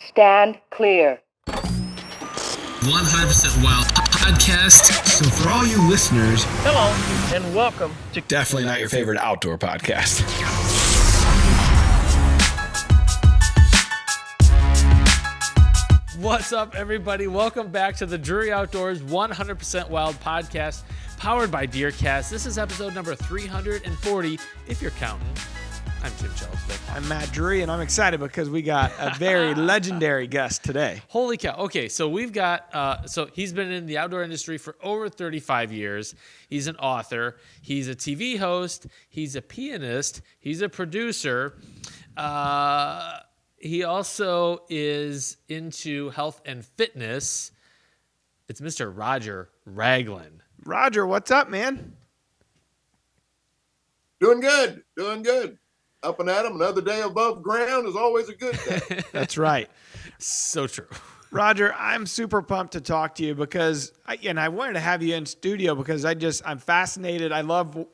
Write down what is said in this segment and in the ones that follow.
Stand clear. 100% Wild Podcast. So for all you listeners, hello and welcome to definitely not your favorite outdoor podcast. What's up, everybody? Welcome back to the Drury Outdoors 100% Wild Podcast, powered by DeerCast. This is episode number 340, if you're counting. I'm Tim Chelsea. I'm Matt Drury, and I'm excited because we got a very legendary guest today. Holy cow. Okay, so we've got, so he's been in the outdoor industry for over 35 years. He's an author. He's a TV host. He's a pianist. He's a producer. He also is into health and fitness. It's Mr. Roger Raglin. Roger, what's up, man? Doing good. Up and at 'em. Another day above ground is always a good day. That's right. So true. Roger, I'm super pumped to talk to you because I wanted to have you in studio because I'm fascinated. I love,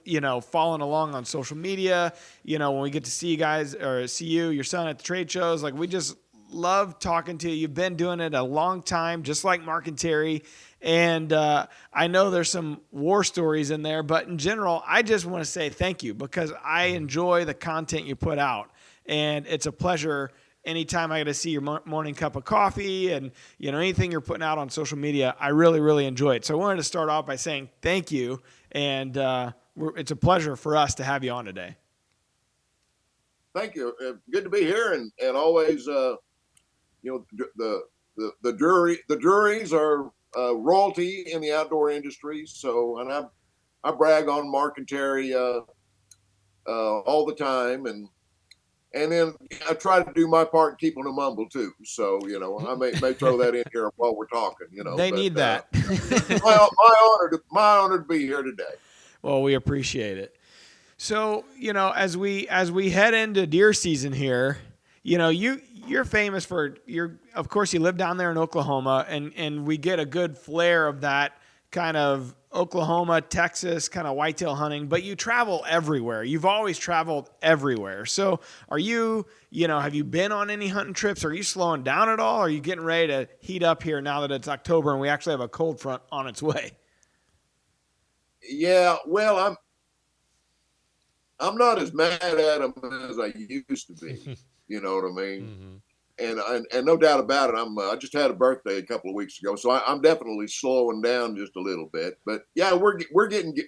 following along on social media, when we get to see you guys or see you, your son at the trade shows, like we just love talking to you. You've been doing it a long time, just like Mark and Terry. And I know there's some war stories in there, but in general, I just want to say thank you because I enjoy the content you put out. And it's a pleasure anytime I get to see your morning cup of coffee and, anything you're putting out on social media. I really, really enjoy it. So I wanted to start off by saying thank you. And it's a pleasure for us to have you on today. Thank you. Good to be here. And always, the juries are royalty in the outdoor industry. So, and I brag on Mark and Terry all the time, and then I try to do my part in keeping them humble too. So, I may throw that in here while we're talking. They need that. my honor to be here today. Well, we appreciate it. So, as we head into deer season here, you're famous for of course you live down there in Oklahoma and we get a good flare of that kind of Oklahoma, Texas kind of whitetail hunting, but you travel everywhere. You've always traveled everywhere. So are you, have you been on any hunting trips? Are you slowing down at all? Are you getting ready to heat up here now that it's October and we actually have a cold front on its way? Yeah, well, I'm not as mad at them as I used to be. You know what I mean? Mm-hmm. And no doubt about it, I just had a birthday a couple of weeks ago, so I'm definitely slowing down just a little bit. But yeah,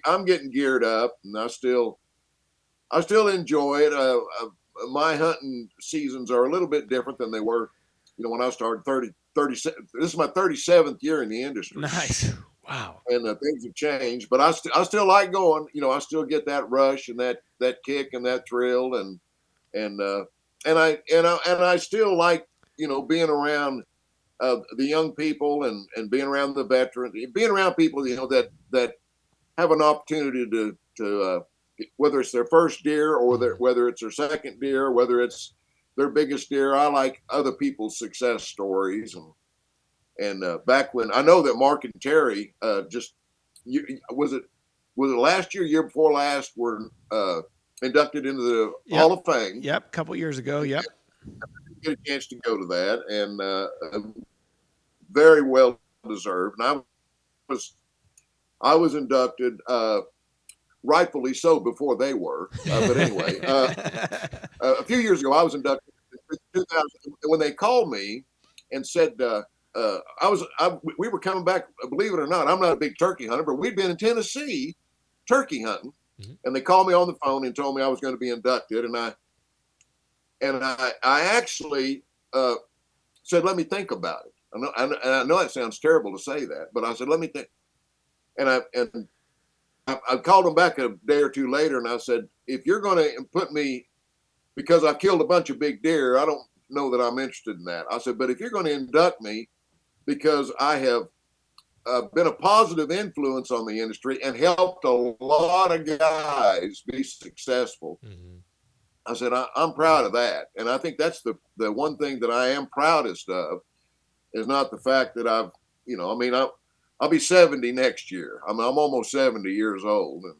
I'm getting geared up, and I still enjoy it. My hunting seasons are a little bit different than they were, when I started 37. This is my 37th year in the industry. Nice. Wow. And things have changed, but I still like going. I still get that rush and that kick and that thrill and I still like, being around the young people and being around the veterans, being around people, that have an opportunity to whether it's their first deer or whether it's their second deer, whether it's their biggest deer. I like other people's success stories. And back when I know that Mark and Terry was it last year before last were inducted into the Hall of Fame. Yep, a couple years ago. Yep. I didn't get a chance to go to that, and very well deserved. And I was inducted, rightfully so, before they were. But anyway, a few years ago, I was inducted in 2000. When they called me and said we were coming back. Believe it or not, I'm not a big turkey hunter, but we'd been in Tennessee turkey hunting. And they called me on the phone and told me I was going to be inducted. And I actually said, let me think about it. I know that sounds terrible to say that, but I said, let me think. And I called them back a day or two later and I said, if you're going to put me, because I've killed a bunch of big deer, I don't know that I'm interested in that. I said, but if you're going to induct me because I have been a positive influence on the industry and helped a lot of guys be successful. Mm-hmm. I said, I'm proud of that. And I think that's the one thing that I am proudest of is not the fact that I'll be 70 next year. I'm almost 70 years old. And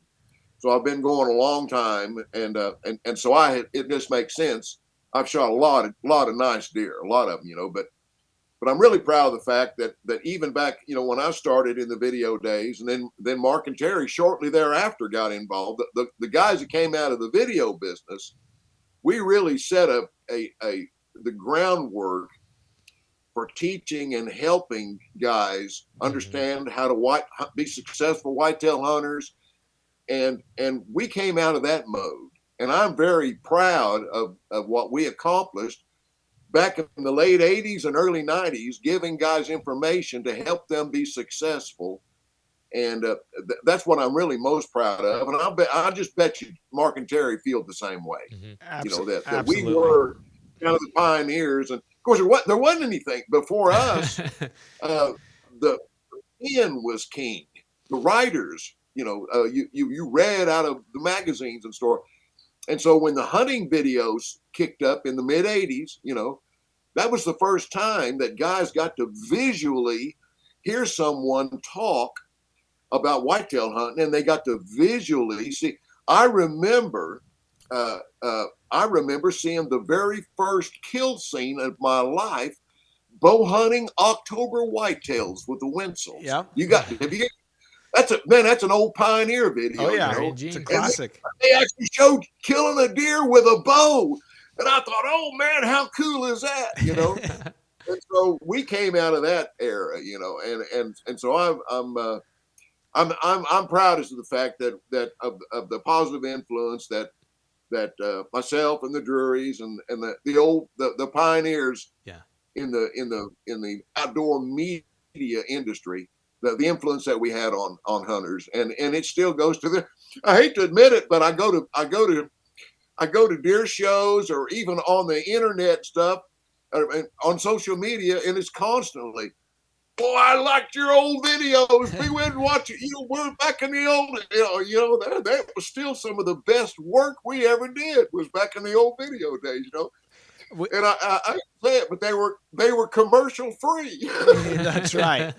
so I've been going a long time. And so it just makes sense I've shot a lot of nice deer, a lot of them, but I'm really proud of the fact that even back, when I started in the video days, and then Mark and Terry shortly thereafter got involved, the guys that came out of the video business, we really set up the groundwork for teaching and helping guys understand how to be successful whitetail hunters. And we came out of that mode. And I'm very proud of what we accomplished back in the late 80s and early 90s, giving guys information to help them be successful. And that's what I'm really most proud of. And I just bet you Mark and Terry feel the same way. That we were kind of the pioneers. And of course, there wasn't anything before us. The pen was king. The writers, you read out of the magazines and stuff. And so when the hunting videos kicked up in the mid 80s, that was the first time that guys got to visually hear someone talk about whitetail hunting, and they got to visually see. I remember seeing the very first kill scene of my life, bow hunting October whitetails with the Wentzels. Yeah. That's an old pioneer video. Oh yeah, it's a classic. They actually showed killing a deer with a bow, and I thought, oh man, how cool is that? And so we came out of that era, and so I'm proud of the fact that of the positive influence that myself and the Drurys and the pioneers in the outdoor media industry, the influence that we had on hunters, and it still goes to I hate to admit it, but I go to deer shows or even on the internet stuff, on social media, and it's constantly, boy, I liked your old videos. We went and watched it. We're back in the old, that was still some of the best work we ever did was back in the old video days, And I say it, but they were commercial free. That's right.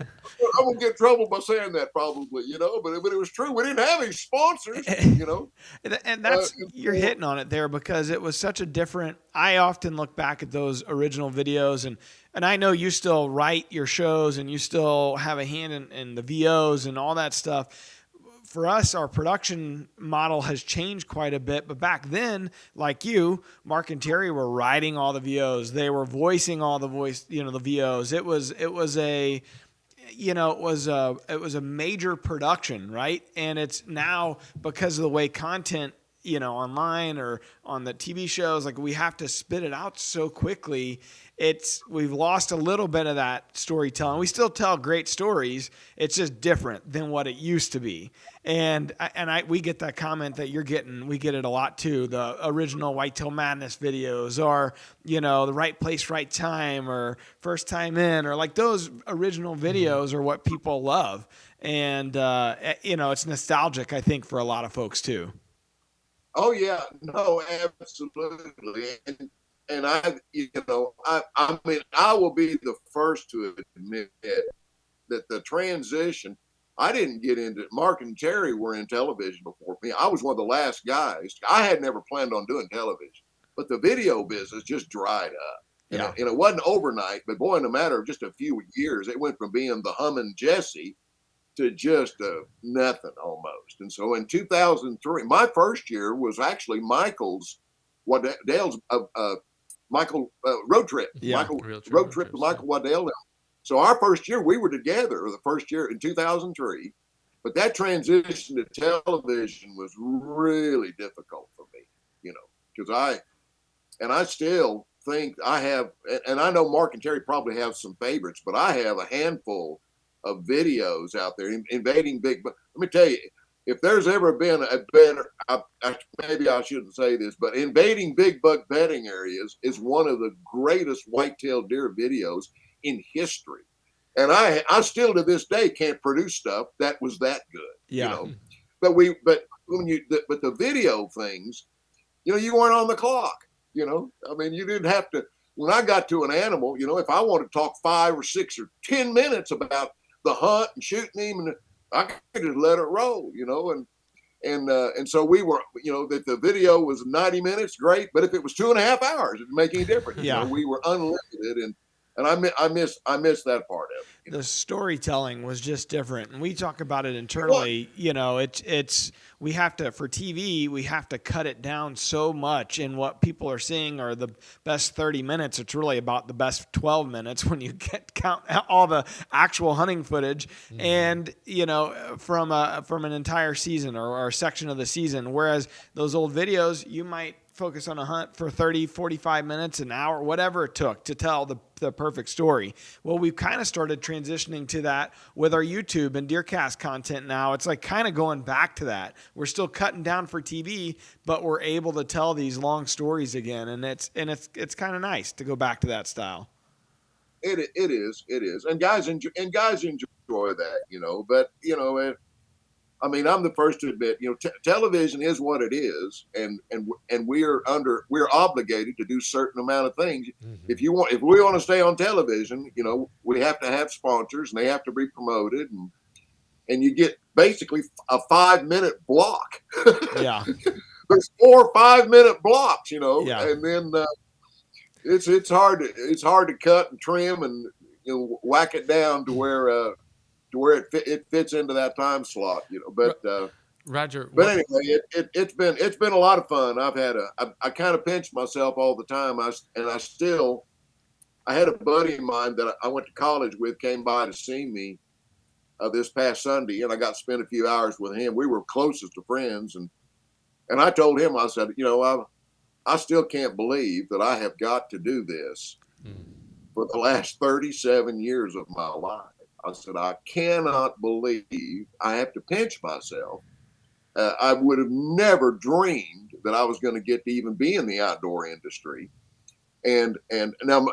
I'm gonna get in trouble by saying that probably, but it was true. We didn't have any sponsors, And that's you're hitting on it there, because it was such a different. I often look back at those original videos, and I know you still write your shows and you still have a hand in the VOs and all that stuff. For us, our production model has changed quite a bit, but back then, like you, Mark and Terry were writing all the VOs. They were voicing all the the VOs. It was a major production, right? And it's now, because of the way content, online or on the TV shows, like, we have to spit it out so quickly. We've lost a little bit of that storytelling. We still tell great stories. It's just different than what it used to be. And we get that comment that you're getting. We get it a lot too. The original Whitetail Madness videos, or the right place, right time, or first time in, or like those original videos are what people love. And it's nostalgic, I think, for a lot of folks too. Oh yeah, no, absolutely. And I mean, I will be the first to admit that the transition, I didn't get into, Mark and Terry were in television before me. I was one of the last guys. I had never planned on doing television, but the video business just dried up. And it wasn't overnight, but boy, in a matter of just a few years, it went from being the humming Jesse to just nothing almost. And so in 2003, my first year was actually Michael's road trip. Michael road trip to Michael Waddell. So our first year, we were together, the first year in 2003. But that transition to television was really difficult for me, because I still think I have, and I know Mark and Terry probably have some favorites, but I have a handful of videos out there invading big. But let me tell you, if there's ever been a better, maybe I shouldn't say this, but invading big buck bedding areas is one of the greatest whitetail deer videos in history. And I still to this day can't produce stuff that was that good. Yeah. But the video things, you weren't on the clock. I mean, you didn't have to. When I got to an animal, if I wanted to talk 5 or 6 or 10 minutes about the hunt and shooting him, and I could just let it roll, And so we were, that the video was 90 minutes, great. But if it was 2.5 hours, it didn't make any difference. Yeah. We were unlimited, and I miss that part of it. The storytelling was just different, and we talk about it internally. We have to, for TV, we have to cut it down so much, and what people are seeing are the best 30 minutes. It's really about the best 12 minutes when you count all the actual hunting footage, and from an entire season or a section of the season. Whereas those old videos, you might focus on a hunt for 30, 45 minutes, an hour, whatever it took to tell the perfect story. Well, we've kind of started transitioning to that with our YouTube and DeerCast content now. It's like kind of going back to that. We're still cutting down for TV, but we're able to tell these long stories again, and it's kind of nice to go back to that style. It is, and guys enjoy that, but I'm the first to admit, television is what it is, and we're obligated to do certain amount of things. Mm-hmm. If we want to stay on television, we have to have sponsors, and they have to be promoted, and you get basically a 5-minute block. Yeah, there's 4 or 5-minute blocks, Yeah. And then it's hard to cut and trim and whack it down to where it fits into that time slot, But Roger. But anyway, it's been a lot of fun. I kind of pinch myself all the time. I had a buddy of mine that I went to college with came by to see me this past Sunday, and I got to spend a few hours with him. We were closest of friends, and I told him, I said, I still can't believe that I have got to do this for the last 37 years of my life. I said, I cannot believe I have to pinch myself. I would have never dreamed that I was going to get to even be in the outdoor industry. And now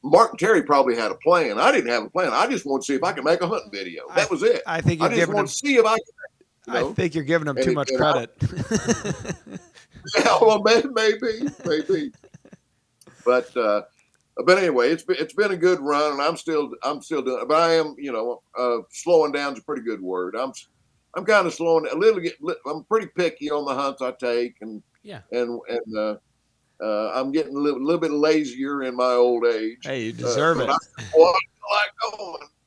Mark and Terry probably had a plan. I didn't have a plan. I just wanted to see if I could make a hunting video. That was it. I think I just wanted to see if I could. I think you're giving them too much credit. Yeah, well, maybe. But anyway, it's been a good run, and I'm still doing it. But I am, slowing down is a pretty good word. I'm kind of slowing a little. I'm pretty picky on the hunts I take, and I'm getting a little bit lazier in my old age. Hey, you deserve it.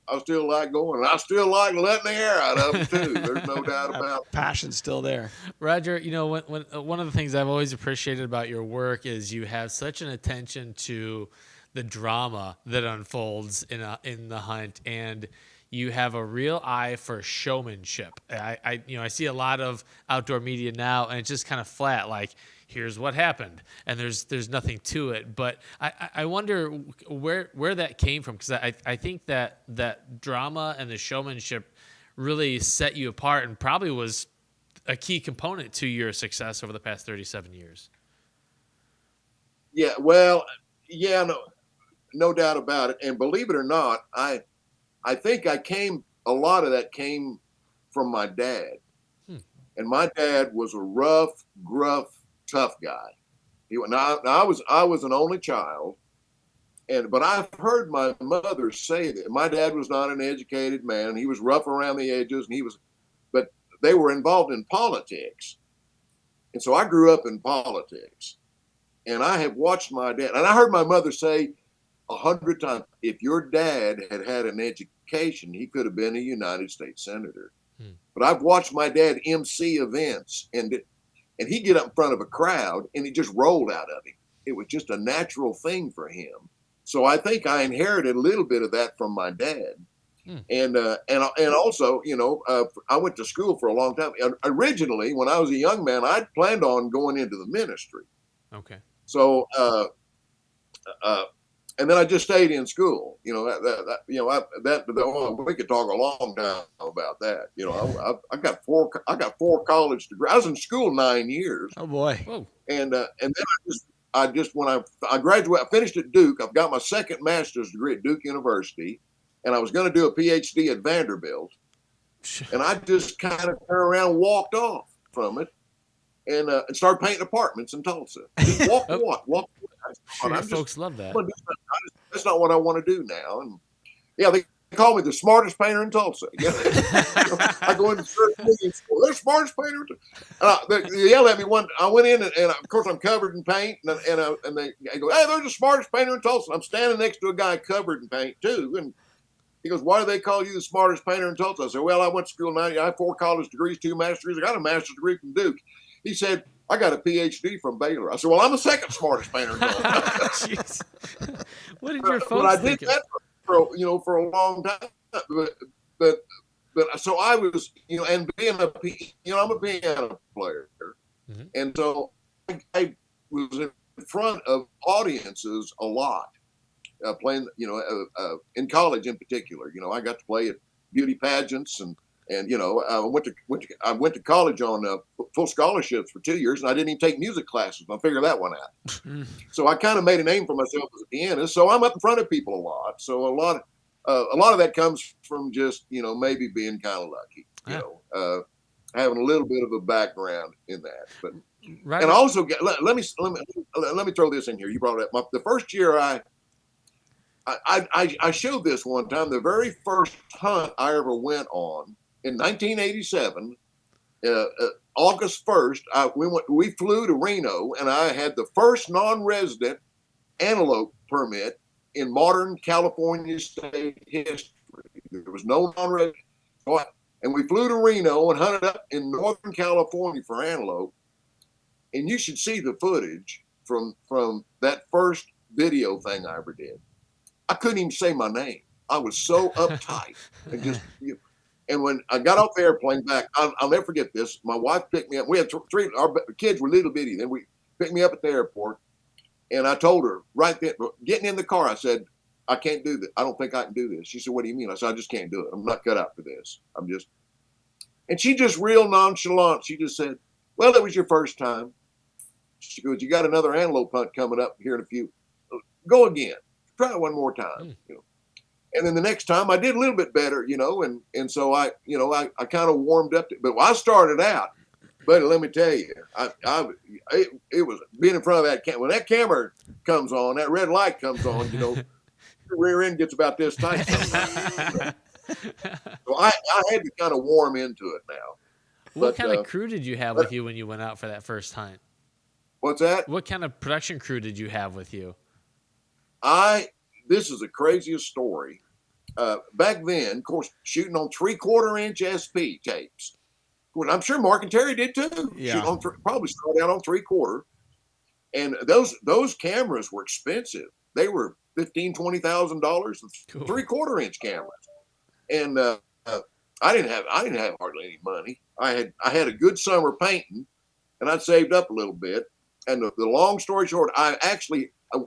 I still like going, and I still like letting the air out of them too. There's no doubt about it. Passion's still there. Roger, when one of the things I've always appreciated about your work is you have such an attention to the drama that unfolds in the hunt, and you have a real eye for showmanship. I see a lot of outdoor media now, and it's just kind of flat, like here's what happened, and there's nothing to it. But I wonder where that came from, because I think that drama and the showmanship really set you apart, and probably was a key component to your success over the past 37 years. Yeah, well, yeah, no doubt about it. And believe it or not, I think a lot of that came from my dad. And my dad was a rough, gruff, tough guy. I was an only child, but I've heard my mother say that my dad was not an educated man. He was rough around the edges, but they were involved in politics. And so I grew up in politics, and I have watched my dad, and I heard my mother say 100 times, if your dad had an education, he could have been a United States senator. But I've watched my dad MC events, and he'd get up in front of a crowd, and he just rolled out of him. It was just a natural thing for him. So I think I inherited a little bit of that from my dad. And also, I went to school for a long time. Originally, when I was a young man, I'd planned on going into the ministry. Okay. So, and then I just stayed in school. We could talk a long time about that. I got four college degrees. I was in school 9 years. Oh boy. Whoa. And then I just when I graduated, I finished at Duke. I've got my second master's degree at Duke University, and I was going to do a PhD at Vanderbilt. And I just kind of turned around and walked off from it, and started painting apartments in Tulsa. Just walk. Sure, folks love that. That's not what I want to do now. And yeah, call me the smartest painter in Tulsa. I go into the school. They're the smartest painter. They yell at me one. I went in and of course I'm covered in paint, and they go, "Hey, they're the smartest painter in Tulsa." I'm standing next to a guy covered in paint too, and he goes, "Why do they call you the smartest painter in Tulsa?" I said, "Well, I went to school. I have 4 college degrees, 2 master's degrees. I got a master's degree from Duke." He said, "I got a PhD from Baylor." I said, "Well, I'm the second smartest painter in Tulsa." Jeez. What did your folks but I think? did that for a long time. But so I was, and being I'm a piano player, and so I was in front of audiences a lot, playing, in college in particular. I got to play at beauty pageants and I went to college on full scholarships for 2 years, and I didn't even take music classes. I figured that one out. So I kind of made a name for myself as a pianist. So I'm up in front of people a lot. So a lot of that comes from just maybe being kind of lucky, having a little bit of a background in that. But right. And I also let me throw this in here. You brought it up. The first year I showed this one time. The very first hunt I ever went on. In 1987, August 1st, we flew to Reno, and I had the first non-resident antelope permit in modern California state history. There was no non-resident. And we flew to Reno and hunted up in Northern California for antelope. And you should see the footage from that first video thing I ever did. I couldn't even say my name. I was so uptight and just... And when I got off the airplane back, I'll never forget this. My wife picked me up. We had 3, our kids were little bitty. Then we picked me up at the airport. And I told her right then, getting in the car, I said, "I can't do this. I don't think I can do this." She said, "What do you mean?" I said, "I just can't do it. I'm not cut out for this. And she just real nonchalant. She just said, "Well, it was your first time." She goes, "You got another antelope hunt coming up here in a few. Go again. Try it one more time." And then the next time I did a little bit better, and so I kind of warmed up to it. But when I started out, buddy, let me tell you, it was being in front of that camera. When that camera comes on, that red light comes on, your rear end gets about this tight sometimes. So I had to kind of warm into it now. What kind of crew did you have with you when you went out for that first hunt? What's that? What kind of production crew did you have with you? This is the craziest story. Back then, of course, shooting on 3/4-inch SP tapes. Well, I'm sure Mark and Terry did too. Yeah. Probably started out on 3/4. And those cameras were expensive. They were $15,000-$20,000, Cool. 3/4-inch cameras. And I didn't have hardly any money. I had a good summer painting, and I'd saved up a little bit. And the long story short, I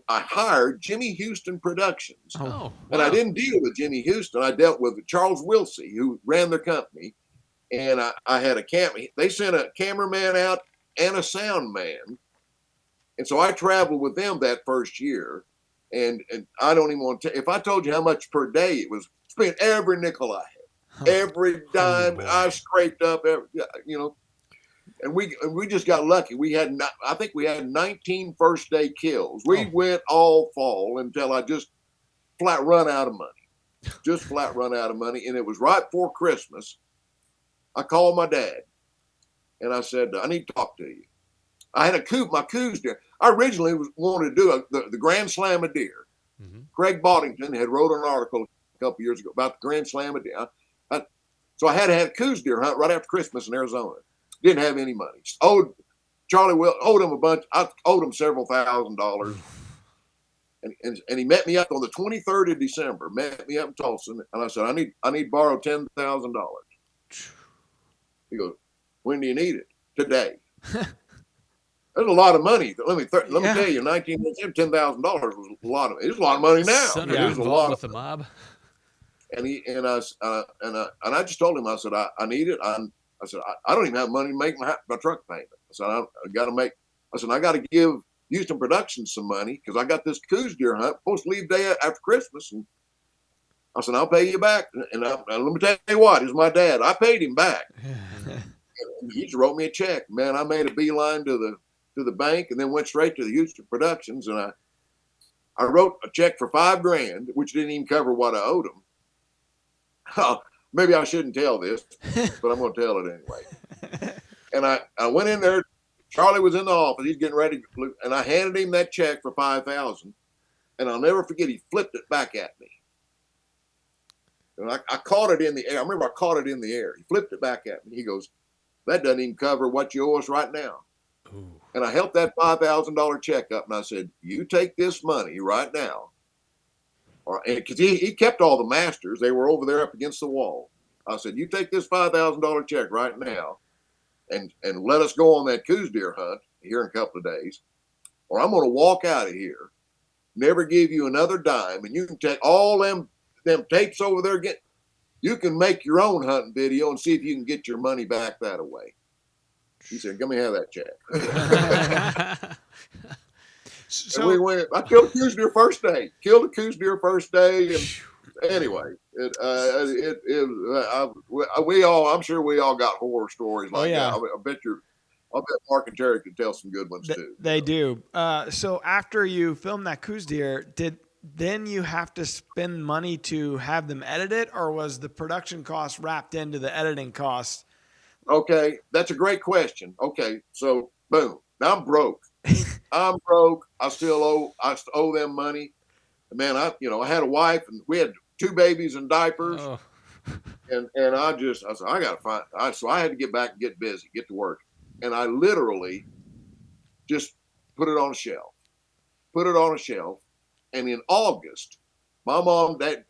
hired Jimmy Houston Productions. Oh, wow. And I didn't deal with Jimmy Houston. I dealt with Charles Wilsey, who ran their company. And I had they sent a cameraman out and a sound man. And so I traveled with them that first year. And I don't even want to if I told you how much per day it was, spent every nickel I had, every dime I scraped up, and we just got lucky. I think we had 19 first day kills. We went all fall until I just flat run out of money. And it was right before Christmas. I called my dad and I said, "I need to talk to you." I had my coos deer. I originally wanted to do the Grand Slam of deer. Mm-hmm. Craig Boddington had wrote an article a couple years ago about the Grand Slam of deer. So I had to have a coos deer hunt right after Christmas in Arizona. Didn't have any money. Owed him a bunch. I owed him several $1,000s. And he met me up on the 23rd of December. Met me up in Tulsa, and I said, I need to borrow $10,000. He goes, "When do you need it?" "Today." There's a lot of money. Let me tell you, $10,000 was a lot of. It was a lot of money now. It was a lot with the mob. And I just told him, I said, I need it. I said, I don't even have money to make my truck payment. I said, I got to give Houston Productions some money because I got this coos deer hunt supposed to leave day after Christmas. And I said, "I'll pay you back." And let me tell you what, it was my dad. I paid him back. He just wrote me a check. Man, I made a beeline to the bank and then went straight to the Houston Productions. And I wrote a check for $5,000, which didn't even cover what I owed him. maybe I shouldn't tell this, but I'm going to tell it anyway. And I went in there. Charlie was in the office. He's getting ready, and I handed him that check for $5,000. And I'll never forget, he flipped it back at me. And I caught it in the air. I remember I caught it in the air. He flipped it back at me. He goes, "That doesn't even cover what you owe us right now." Ooh. And I held that $5,000 check up, and I said, "You take this money right now." Because he kept all the masters. They were over there up against the wall. I said, "You take this $5,000 check right now and let us go on that coos deer hunt here in a couple of days, or I'm going to walk out of here, never give you another dime, and you can take all them tapes over there. You can make your own hunting video and see if you can get your money back that way." He said, "Let me have that check." So and we went. I killed a coos deer first day. And anyway, I'm sure we all got horror stories like that. I bet Mark and Terry could tell some good ones too. They do. So after you filmed that coos deer, then you have to spend money to have them edit it, or was the production cost wrapped into the editing costs? Okay, that's a great question. Okay, so boom, now I'm broke. I still owe them money. Man, I had a wife and we had 2 babies in diapers. Oh. And I said, I gotta find. So I had to get back and get busy, get to work, and I literally just put it on a shelf. And in August, my mom, dad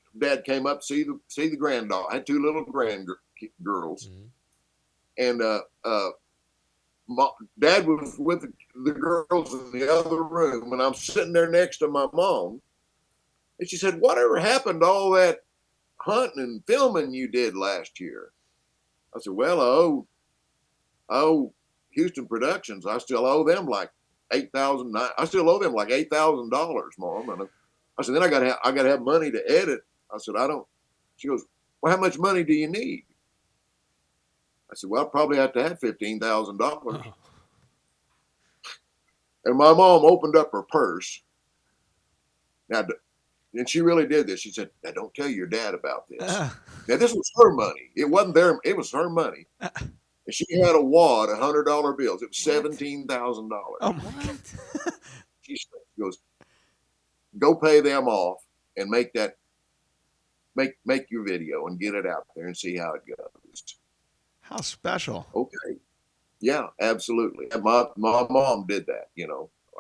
came up to see the granddaughter. I had 2 little girls, and Dad was with the girls in the other room, and I'm sitting there next to my mom, and she said, "Whatever happened to all that hunting and filming you did last year?" I said, "Well, I owe Houston Productions. I still owe them like $8,000. I still owe them like $8,000, Mom." And I said, "Then I gotta have money to edit." I said, "I don't." She goes, "Well, how much money do you need?" I said, "Well, I probably have to have $15,000. Oh. And my mom opened up her purse. Now, and she really did this. She said, "Now, don't tell your dad about this." Now, this was her money. It wasn't their. It was her money. And she had a wad of $100 bills. It was $17,000. Oh my God. She goes, "Go pay them off and make your video and get it out there and see how it goes." How special. Okay. Yeah, absolutely. And my mom did that,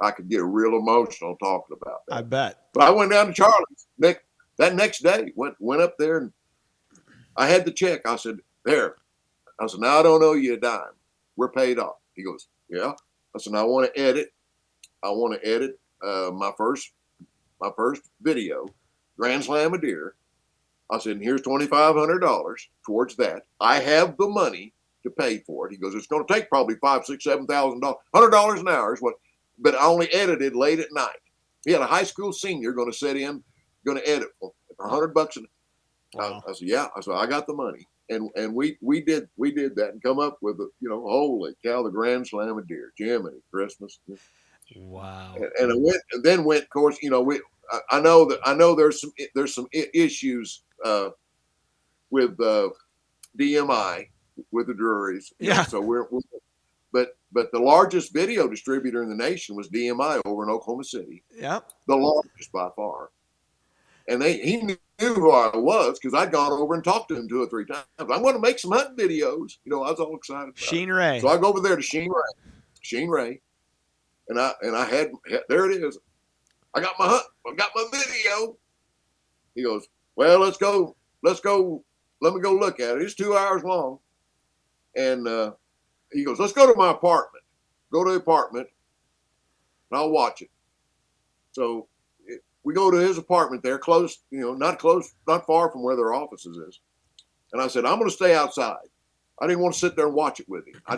I could get real emotional talking about that. I bet. But I went down to Charlie's that next day, went up there, and I had the check. I said, "There." I said, "Now I don't owe you a dime. We're paid off." He goes, "Yeah." I said, "Now I want to edit my first video, Grand Slam a deer." I said, "And here's $2,500 towards that. I have the money to pay for it." He goes, "It's going to take probably $5,000, $6,000, $7,000, $100 an hour is what." But I only edited late at night. He had a high school senior going to sit in, going to edit for $100 an hour. Wow. I said, "Yeah." I said, "I got the money," and we did that and come up with holy cow, the Grand Slam of deer, Jiminy Christmas. Wow. And then went, of course, I know there's some issues with DMI with the Drury's. Yeah. So but the largest video distributor in the nation was DMI over in Oklahoma City. Yep. The largest by far. And he knew who I was because I'd gone over and talked to him 2 or 3 times. "I'm going to make some hunting videos." I was all excited about Sheen Ray. So I go over there to Sheen Ray. And I had, there it is. I got my video. He goes, "Well, let's go. Let me go look at it. It's 2 hours long." And he goes, "Let's go to my apartment. Go to the apartment, and I'll watch it." So we go to his apartment there, close, not far from where their offices is. And I said, "I'm going to stay outside." I didn't want to sit there and watch it with him. I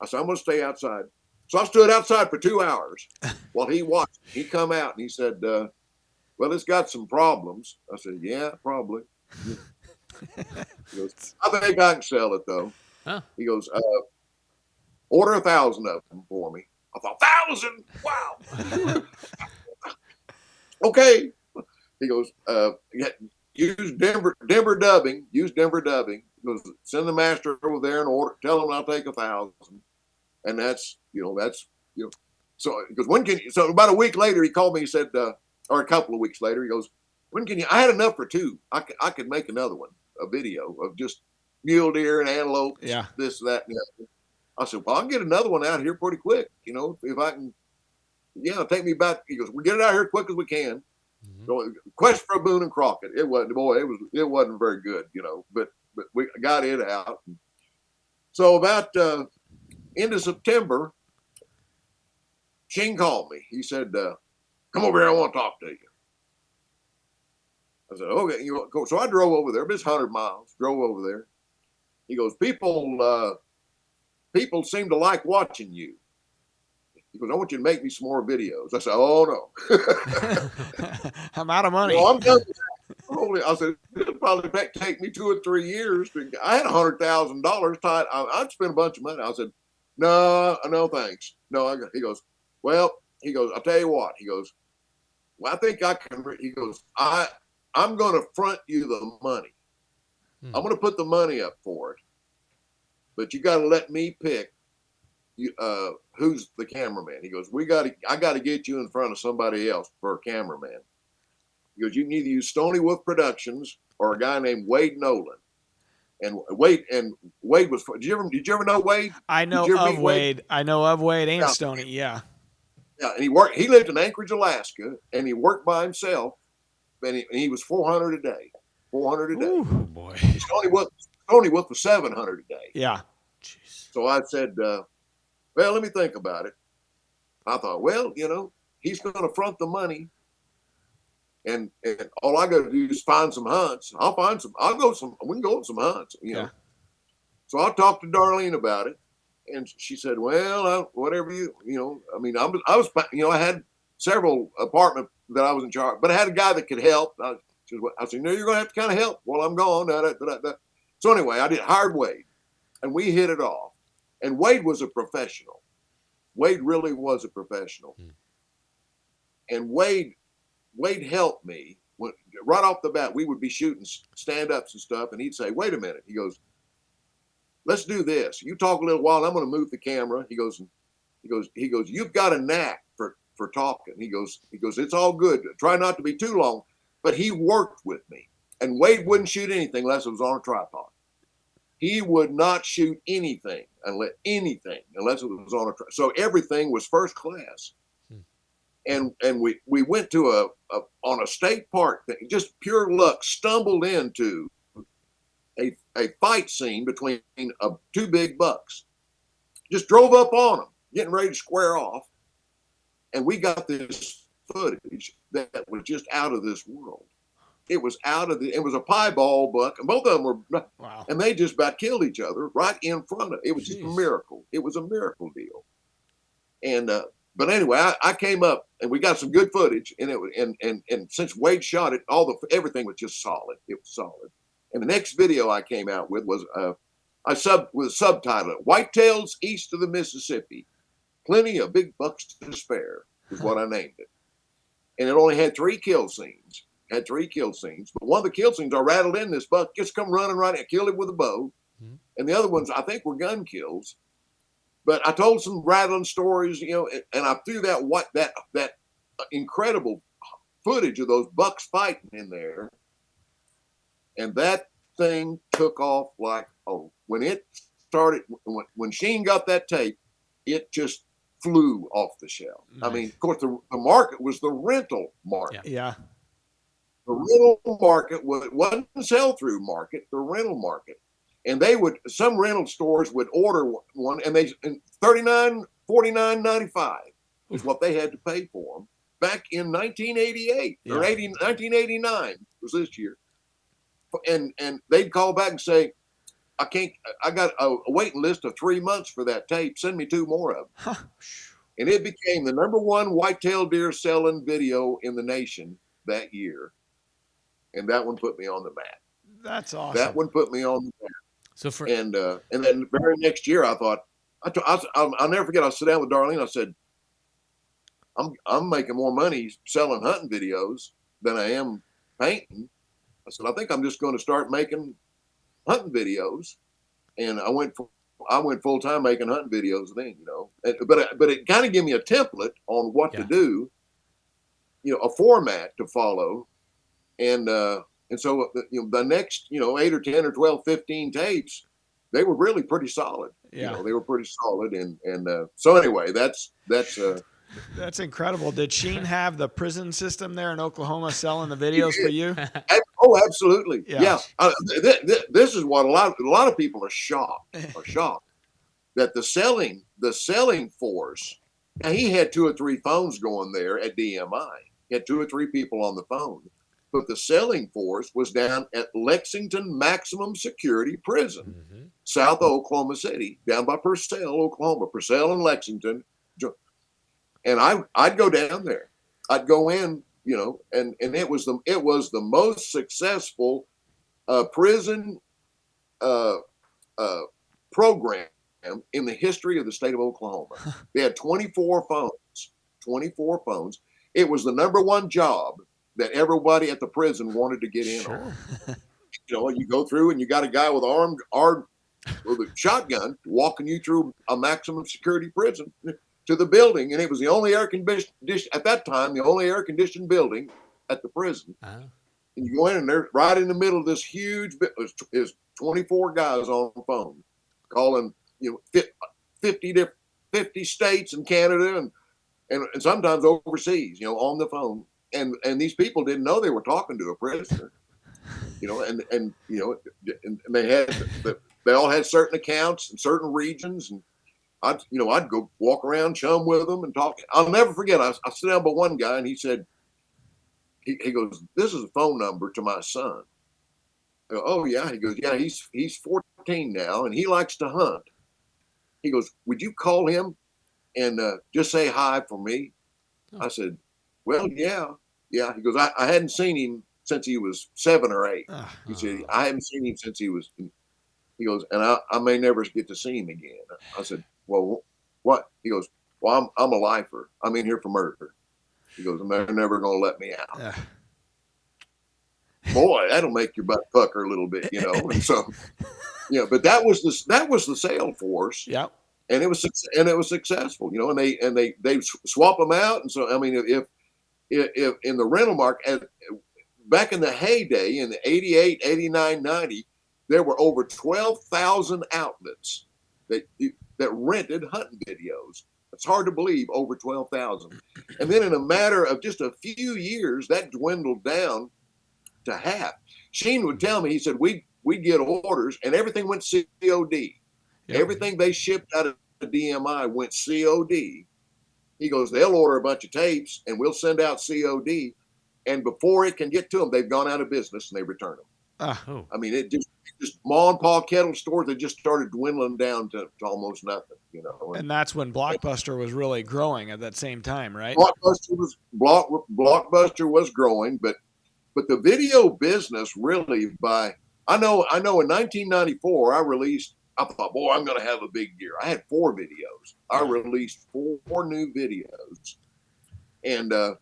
said, "I'm going to stay outside." So I stood outside for 2 hours while he watched. He come out and he said, "Well, it's got some problems." I said, "Yeah, probably." He goes, "I think I can sell it though." Huh. He goes, "Order 1,000 of them for me." I thought, 1,000? Wow. Okay. He goes, use Denver dubbing. Use Denver dubbing. He goes, send the master over there and order. Tell him I'll take 1,000. And that's. So because when can you? So about a week later, he called me. He said, or a couple of weeks later, he goes, when can you? I had enough for 2. I could make another one, a video of just mule deer and antelope. Yeah. This, that, and the other. I said, well, I'll get another one out here pretty quick. If I can. Yeah, take me back. He goes, we'll get it out here as quick as we can. Mm-hmm. So, Quest for Boone and Crockett. It wasn't very good, but we got it out. So about end of September, Sheen called me. He said, come over here, I want to talk to you. I said, okay. So I drove over there. It's 100 miles. Drove over there. He goes, people seem to like watching you. He goes, I want you to make me some more videos. I said, oh, no. I'm out of money. Well, I'm done. I said, it'll probably take me 2 or 3 years. I had $100,000 tied. I'd spend a bunch of money. I said, no, thanks. No, he goes, well, I'll tell you what. He goes, well, I think I can. He goes, I'm going to front you the money. I'm going to put the money up for it. But you got to let me pick who's the cameraman. He goes, I got to get you in front of somebody else for a cameraman. He goes, you can either use Stony Wolf Productions or a guy named Wade Nolan. And Wade was. Did you ever know Wade? I know of Wade. I know of Wade and Stony. Yeah. Yeah, and he lived in Anchorage, Alaska, and he worked by himself, and he was $400 a day. $400 a day. Ooh, boy. Stony Wolf was $700 a day. Yeah. Jeez. So I said, well, let me think about it. I thought, well, he's going to front the money, and all I got to do is find some hunts. We can go on some hunts. Yeah. So I talked to Darlene about it. And she said, well, whatever I had several apartments that I was in charge, but I had a guy that could help. I said, no, you're going to have to kind of help while I'm gone. So anyway, I hired Wade, and we hit it off. And Wade was a professional. Wade really was a professional. And Wade helped me. Right off the bat, we would be shooting stand-ups and stuff, and he'd say, wait a minute. He goes, let's do this. You talk a little while. I'm going to move the camera. He goes, you've got a knack for talking. He goes, it's all good. Try not to be too long. But he worked with me. And Wade wouldn't shoot anything unless it was on a tripod. He would not shoot anything unless it was on a tripod. So everything was first class. And we went to on a state park thing, just pure luck, stumbled into a fight scene between 2 big bucks. Just drove up on them, getting ready to square off. And we got this footage that was just out of this world. It was a piebald buck, and both of them were, wow. And they just about killed each other right in front of it. It was just a miracle. It was a miracle deal. And, but anyway, I came up and we got some good footage, and and since Wade shot it, everything was just solid. It was solid. And the next video I came out with was with a subtitle, Whitetails East of the Mississippi. Plenty of big bucks to spare is what I named it. And it only had 3 kill scenes. But one of the kill scenes, I rattled in this buck, just come running right in, killed him with a bow. Mm-hmm. And the other ones, I think, were gun kills. But I told some rattling stories, and I threw that incredible footage of those bucks fighting in there. And that thing took off when it started, when Sheen got that tape, it just flew off the shelf. Nice. I mean, of course, the market was the rental market. Yeah. The rental market wasn't the sell-through market, the rental market. And some rental stores would order one, and $39, $49.95 is what they had to pay for them back in 1988 or 1989 was this year. And they'd call back and say, I got a waiting list of 3 months for that tape. Send me 2 more of them. And it became the #1 whitetail deer selling video in the nation that year. And that one put me on the map. That's awesome. That one put me on the map. So and then the very next year, I thought, I'll never forget. I sat down with Darlene. I said, I'm making more money selling hunting videos than I am painting. I said, I think I'm just going to start making hunting videos. And I went full time making hunting videos then, but it kind of gave me a template on what to do, a format to follow. And so, the next, 8 or 10 or 12, 15 tapes, they were really pretty solid. Yeah. They were pretty solid. And so anyway, that's incredible. Did Sheen have the prison system there in Oklahoma selling the videos for you? Oh, absolutely. Yeah. This is what a lot of people are shocked that the selling force. Now, he had 2 or 3 phones going there at DMI. He had 2 or 3 people on the phone, but the selling force was down at Lexington Maximum Security Prison, south of Oklahoma City, down by Purcell, Oklahoma. Purcell and Lexington. And I'd go down there. I'd go in, and it was the most successful prison program in the history of the state of Oklahoma. They had 24 phones. 24 phones. It was the number one job that everybody at the prison wanted to get in on. You go through and you got a guy with with a shotgun walking you through a maximum security prison to the building, and it was the only at that time, the only air conditioned building at the prison. And you go in, and they're right in the middle of this huge. Is 24 guys on the phone calling 50 states and Canada and sometimes overseas, on the phone. And these people didn't know they were talking to a prisoner, and they all had certain accounts in certain regions, and I'd go walk around, chum with them, and talk. I'll never forget. I sit down by one guy, and he said, he goes, "This is a phone number to my son." I go, "Oh yeah." He goes, "Yeah, he's 14 now, and he likes to hunt." He goes, "Would you call him and just say hi for me?" I said, "Well, yeah." He goes, I hadn't seen him since he was 7 or 8. He said, "I haven't seen him since he was." He goes, "And I may never get to see him again." I said, "Well, what?" He goes, "Well, I'm a lifer. I'm in here for murder." He goes, "And they're never going to let me out." Boy, that'll make your butt pucker a little bit, And so, but that was the sale force. Yeah. And it was successful, and they swap them out. And so, I mean, if in the rental market, back in the heyday in the 88, 89, 90, there were over 12,000 outlets that rented hunting videos. It's hard to believe, over 12,000. And then in a matter of just a few years, that dwindled down to half. Sheen would tell me, he said, we'd get orders and everything went COD. Yep. Everything they shipped out of the DMI went COD. He goes, they'll order a bunch of tapes and we'll send out COD. And before it can get to them, they've gone out of business and they return them. I mean, it just mom and pa kettle stores that just started dwindling down to almost nothing, And that's when Blockbuster was really growing at that same time, right? Blockbuster was growing, but the video business really I know in 1994 I thought, boy, I'm going to have a big year. I had 4 videos. I released 4 new videos, and I,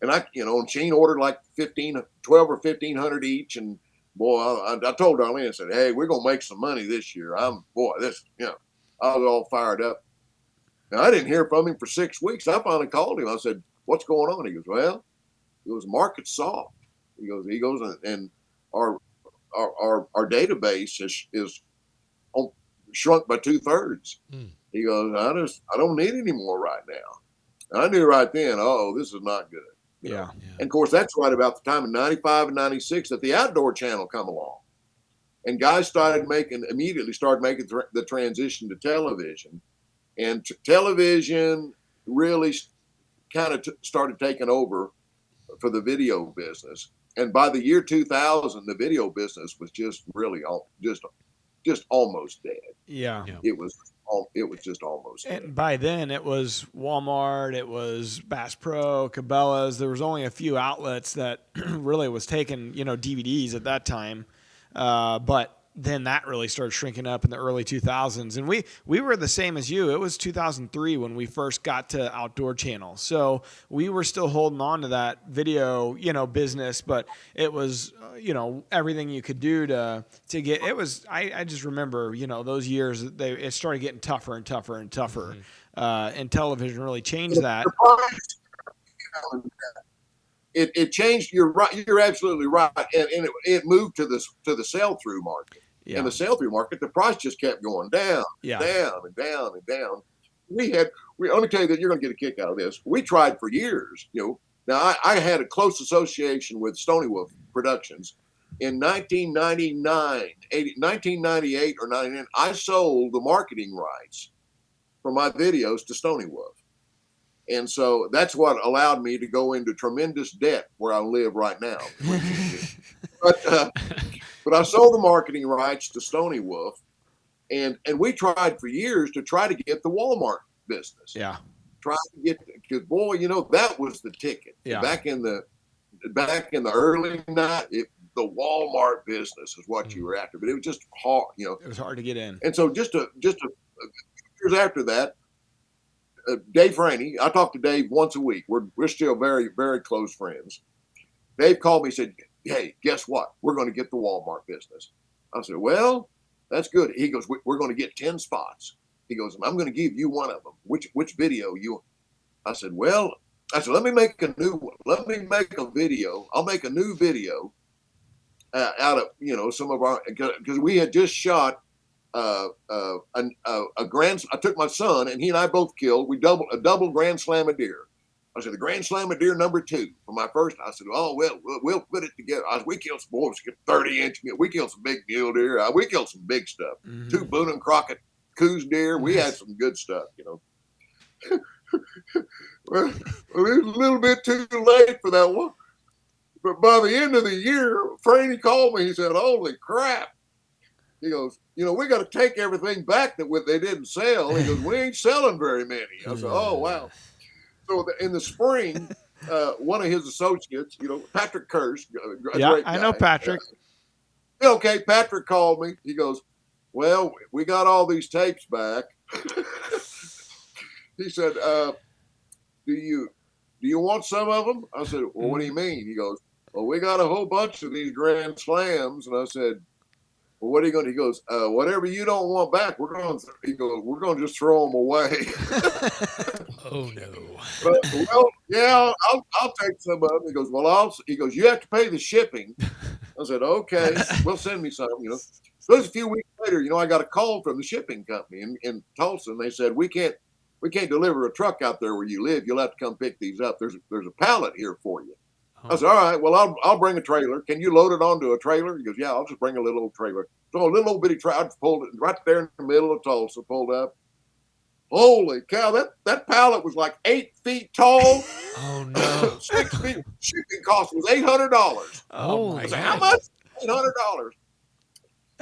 and Sheen ordered like 12 or 1,500 each. And boy, I told Darlene, I said, hey, we're going to make some money this year. I was all fired up. Now, I didn't hear from him for 6 weeks. I finally called him. I said, what's going on? He goes, well, market's soft. He goes, and our database is shrunk by 2/3. He goes, I don't need any more right now. And I knew right then, this is not good. Yeah. And of course, that's right about the time in 95 and 96 that the Outdoor Channel come along. And guys immediately started making the transition to television. And television really kind of started taking over for the video business. And by the year 2000, the video business was just really just almost dead. Yeah. It was just almost dead. And by then it was Walmart, it was Bass Pro, Cabela's. There was only a few outlets that really was taking, DVDs at that time. But then that really started shrinking up in the early 2000s. And we were the same as you. It was 2003 when we first got to Outdoor Channel. So we were still holding on to that video, business, but it was, everything you could do to get, it was, I just remember, those years, it started getting tougher and tougher and tougher. And television really changed that. It changed. You're right. You're absolutely right. And it moved to the sell-through market. Yeah. In the sell-through market, the price just kept going down, down and down and down. Let me tell you that you're going to get a kick out of this. We tried for years. Now I had a close association with Stony Wolf Productions. In 1998 or 99, I sold the marketing rights for my videos to Stony Wolf. And so that's what allowed me to go into tremendous debt where I live right now. But I sold the marketing rights to Stony Wolf, and we tried for years to try to get the Walmart business. Yeah. Trying to get, because boy, that was the ticket. Yeah. Back in the early night, the Walmart business is what you were after, but it was just hard. It was hard to get in. And so just a few years after that, Dave Franey, I talk to Dave once a week. We're still very, very close friends. Dave called me and said, "Hey, guess what? We're going to get the Walmart business." I said, "Well, that's good." He goes, "We're going to get 10 spots." He goes, "I'm going to give you one of them. Which video you?" I said, "Let me make a new one. Let me make a video. I'll make a new video out of some of our, because we had just shot a grand. I took my son and he and I both killed. We a double grand slam of deer. I said the grand slam of deer #2 for my first. I said, "Oh well, we'll put it together." We killed some boys, 30-inch. We killed some big mule deer. We killed some big stuff. 2 Boone and Crockett Coos deer. We had some good stuff, Well, it was a little bit too late for that one. But by the end of the year, Franny called me. He said, "Holy crap." He goes, "We got to take everything back that they didn't sell." He goes, "We ain't selling very many." I said, "Oh, wow." So in the spring, one of his associates, Patrick Kirsch, a great guy. I know Patrick. Okay, Patrick called me. He goes, "Well, we got all these tapes back." He said, Do you want some of them?" I said, "Well, what do you mean?" He goes, "Well, we got a whole bunch of these grand slams." And I said, "Well, what are you going to?" He goes, "Whatever you don't want back, we're going to just throw them away." Oh no. But, well, yeah, I'll take some of them. He goes, "You have to pay the shipping." I said, "Okay, well, send me some." So a few weeks later, I got a call from the shipping company in Tulsa, and they said, we can't deliver a truck out there where you live. You'll have to come pick these up. There's a pallet here for you." I said, "All right, well, I'll bring a trailer. Can you load it onto a trailer?" He goes, "Yeah, I'll just bring a little old trailer." So a little old bitty trailer, I just pulled it right there in the middle of Tulsa, pulled up. Holy cow, that pallet was like 8 feet tall. Oh no. 6 feet. Shipping cost was $800. Oh I my said, God. "How much?" $800.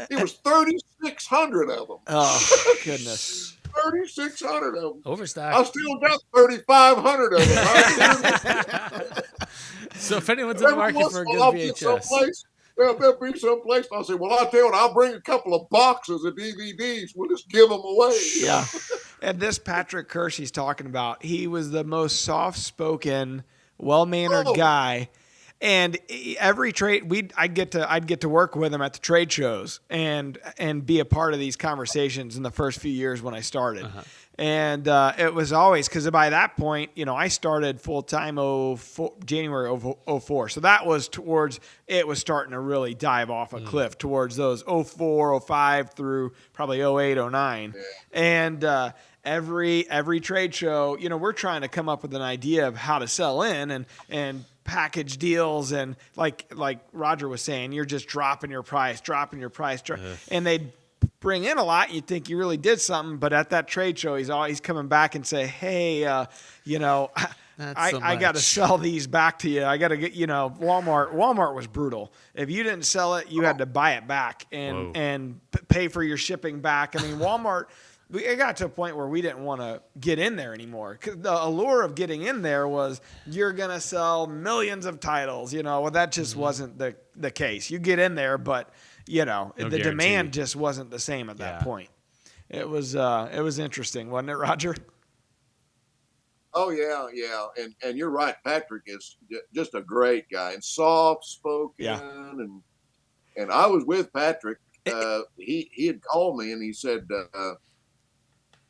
It was 3,600 of them. Oh, goodness. 3,600 of them. Overstock. I still got 3,500 of them. So if anyone's in the market for a good VHS. There'll be someplace. I'll say, "Well, I'll tell you what, I'll bring a couple of boxes of DVDs. We'll just give them away." Yeah. And this Patrick Kirsch he's talking about, he was the most soft-spoken, well-mannered guy. And every trade, I'd get to work with him at the trade shows and be a part of these conversations in the first few years when I started. Uh-huh. And it was always, because by that point, I started full-time January of 04. So that was it was starting to really dive off a cliff towards those 04, 05 through probably 08, 09. Yeah. And every trade show, we're trying to come up with an idea of how to sell in and package deals, and like Roger was saying, you're just dropping your price, and they'd bring in a lot. You'd think you really did something, but at that trade show, he's always coming back and say, "Hey, I got to sell these back to you. I got to get, Walmart was brutal. If you didn't sell it, you had to buy it back and pay for your shipping back. I mean, Walmart it got to a point where we didn't want to get in there anymore. 'Cause the allure of getting in there was you're going to sell millions of titles, well, that just wasn't the case. You get in there, but the guarantee. demand just wasn't the same at that point. It was interesting, wasn't it, Roger? Oh yeah, and you're right. Patrick is just a great guy and soft spoken, and I was with Patrick. He had called me and he said,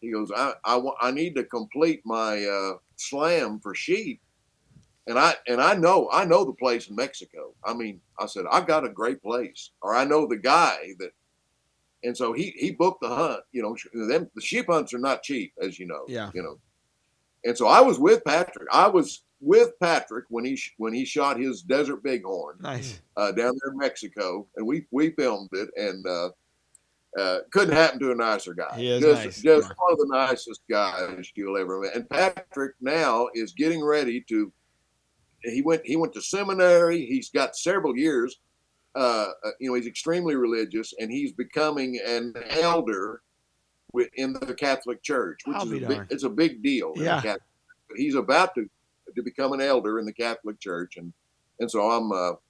he goes, I need to complete my slam for sheep, and I know the place in Mexico. I mean, I said I've got a great place, or I know the guy that. And so he booked the hunt. The sheep hunts are not cheap, as you know. Yeah. And so I was with Patrick. I was with Patrick when he shot his Desert Bighorn. Nice. Down there in Mexico, and we filmed it, and couldn't happen to a nicer guy. He is just one of the nicest guys you'll ever meet. And Patrick now is getting ready to. He went to seminary. He's got several years. He's extremely religious, and he's becoming an elder in the Catholic Church, which it's a big deal. Yeah. He's about to become an elder in the Catholic Church, and so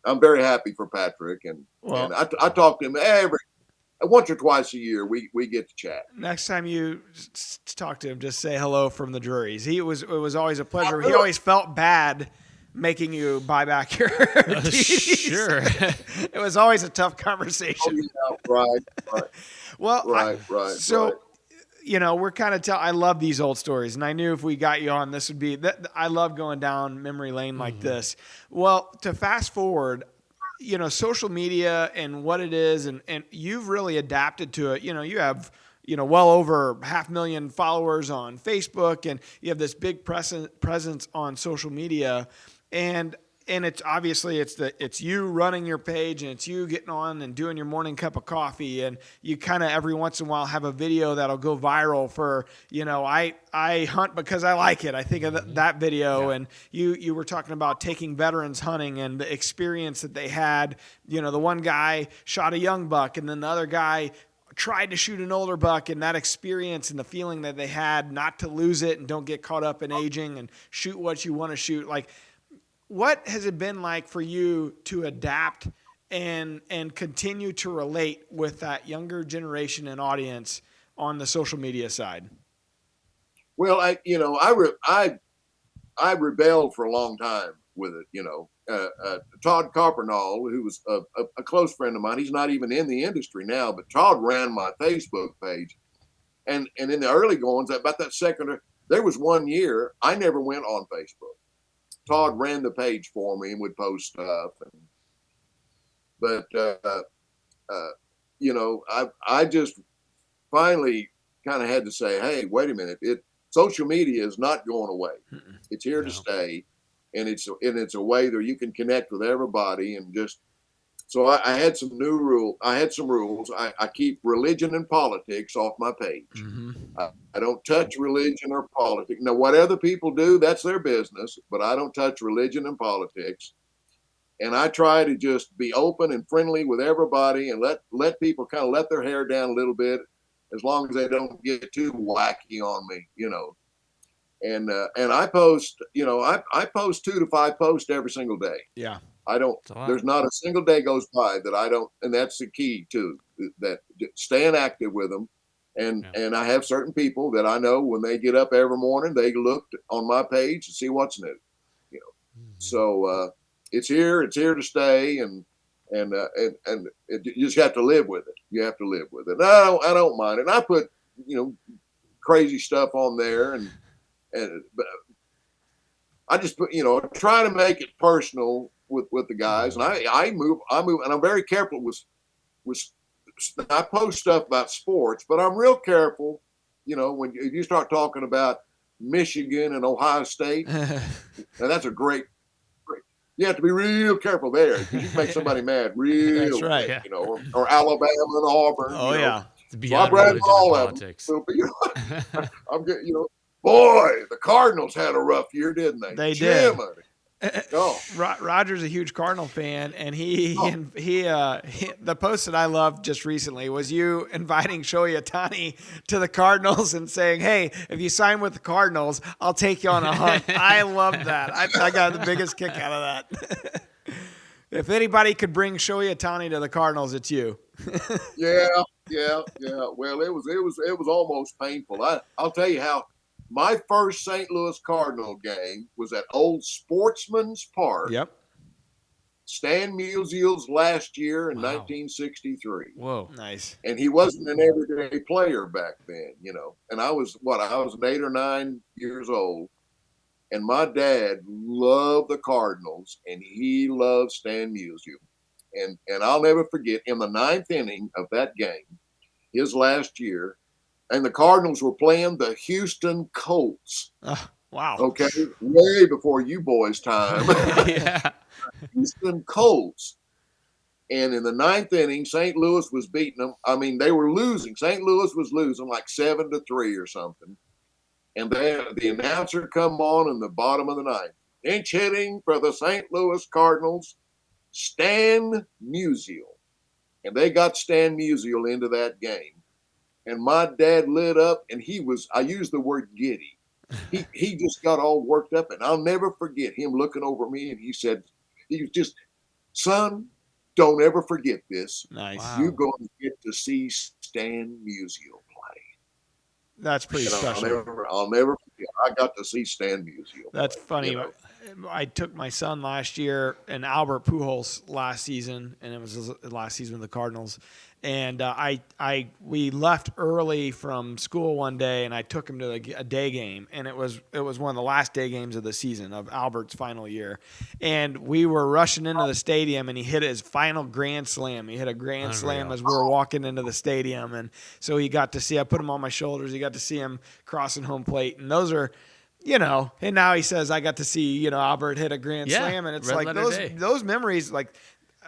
I'm very happy for Patrick, and I talk to him once or twice a year. We get to chat. Next time you talk to him, just say hello from the Drury's. It was always a pleasure. He always felt bad making you buy back your DVDs. Sure. It was always a tough conversation. Oh, yeah, right. Well, right. So, we're kind of I love these old stories, and I knew if we got you on, this would be. I love going down memory lane like this. Well, to fast forward, social media and what it is, and you've really adapted to it. You have. Well over 500,000 followers on Facebook, and you have this big presence on social media, and it's obviously it's you running your page, and it's you getting on and doing your morning cup of coffee, and you kind of every once in a while have a video that'll go viral for I hunt because I like it. I think of that video, and you were talking about taking veterans hunting and the experience that they had. The one guy shot a young buck, and then the other guy tried to shoot an older buck, and that experience and the feeling that they had not to lose it and don't get caught up in aging and shoot what you want to shoot. Like, what has it been like for you to adapt and continue to relate with that younger generation and audience on the social media side? Well, I rebelled for a long time with it, Todd Coppernall, who was a close friend of mine. He's not even in the industry now, but Todd ran my Facebook page. And in the early goings, about that second, there was 1 year I never went on Facebook. Todd ran the page for me and would post stuff. I just finally kind of had to say, hey, wait a minute. Social media is not going away. It's here to stay. And it's a way that you can connect with everybody, and just so I had some new rule. I had some rules. I keep religion and politics off my page. Mm-hmm. I don't touch religion or politics. Now, what other people do, that's their business. But I don't touch religion and politics. And I try to just be open and friendly with everybody, and let people kind of let their hair down a little bit, as long as they don't get too wacky on me, And I post, I post 2 to 5 posts every single day. Yeah. There's not a single day goes by that I don't, and that's the key too, that staying active with them. And I have certain people that I know when they get up every morning, they look on my page to see what's new, So it's here to stay, and you just have to live with it. You have to live with it. And I don't mind it. And I put, crazy stuff on there, and I just put, try to make it personal with the guys, and I move, and I'm very careful with I post stuff about sports, but I'm real careful, when you start talking about Michigan and Ohio State, and that's a great, you have to be real careful there, because you can make somebody mad real. That's right. Quick, or Alabama and Auburn. Oh yeah. It's So I brag all of them. So, I'm getting, boy, the Cardinals had a rough year, didn't they? They did. Oh, Roger's a huge Cardinal fan, and he the post that I loved just recently was you inviting Shohei Ohtani to the Cardinals and saying, "Hey, if you sign with the Cardinals, I'll take you on a hunt." I love that. I got the biggest kick out of that. If anybody could bring Shohei Ohtani to the Cardinals, it's you. yeah. Well, it was almost painful. I'll tell you how. My first St. Louis Cardinal game was at Old Sportsman's Park. Yep. Stan Musial's last year in Wow. 1963. Whoa. Nice. And he wasn't an everyday player back then, And I was 8 or 9 years old. And my dad loved the Cardinals, and he loved Stan Musial. And I'll never forget, in the 9th inning of that game, his last year, and the Cardinals were playing the Houston Colts. Wow. Okay, way before you boys' time. Yeah. Houston Colts. And in the 9th inning, St. Louis was beating them. I mean, they were losing. St. Louis was losing like 7-3 or something. And then the announcer come on in the bottom of the 9th. Pinch hitting for the St. Louis Cardinals, Stan Musial. And they got Stan Musial into that game. And my dad lit up, and I used the word giddy. He just got all worked up, and I'll never forget him looking over me, and he was just, son, don't ever forget this. Nice. Wow. You're going to get to see Stan Musial play. That's pretty special. I'll never forget. I got to see Stan Musial. That's play, funny. I took my son last year and Albert Pujols last season, and it was his last season with the Cardinals. And we left early from school one day, and I took him to a day game, and it was one of the last day games of the season of Albert's final year. And we were rushing into the stadium, and he hit his final grand slam. He hit a grand slam as we were walking into the stadium, and so he got to see. I put him on my shoulders. He got to see him crossing home plate, and those are. And now he says, I got to see, Albert hit a grand slam. And it's red like letter those memories, like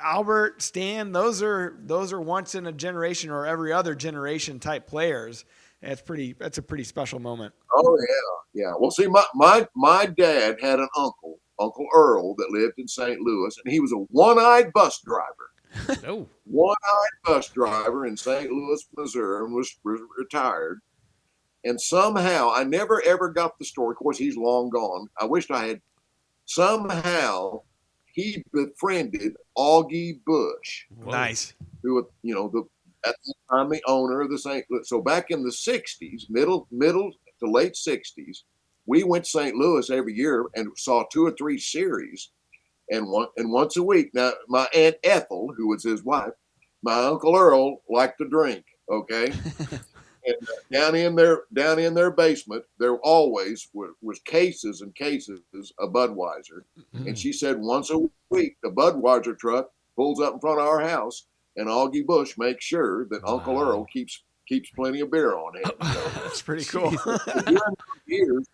Albert, Stan, those are once in a generation or every other generation type players. And that's a pretty special moment. Oh, yeah. Well, see, my dad had an Uncle Earl, that lived in St. Louis, and he was a one-eyed bus driver. Oh. One-eyed bus driver in St. Louis, Missouri, and was retired. And somehow, I never ever got the story. Of course, he's long gone. I wished I had. Somehow, he befriended Augie Bush. Whoa. Nice. Who, at the time, the owner of the St. Louis. So back in the 60s, middle to late 60s, we went to St. Louis every year and saw 2 or 3 series. And once a week. Now, my Aunt Ethel, who was his wife, my Uncle Earl liked to drink, okay? And down in their basement, there always was cases and cases of Budweiser. Mm-hmm. And she said once a week, the Budweiser truck pulls up in front of our house, and Augie Bush makes sure that Uncle Earl keeps plenty of beer on him. That's pretty cool. During those years,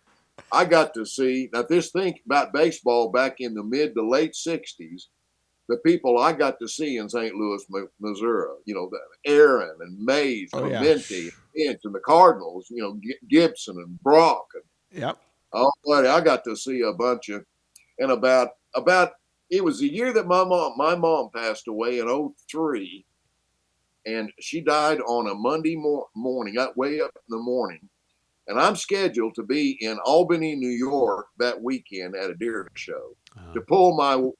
I got to see. Now, think about baseball back in the mid to late 60s. The people I got to see in St. Louis, Missouri, Aaron and Mays, Minty, and the Cardinals, Gibson and Brock. Yep. Oh, buddy, I got to see a bunch of, and about it was the year that my mom passed away in 2003, and she died on a Monday morning, way up in the morning, and I'm scheduled to be in Albany, New York that weekend at a deer show to pull my.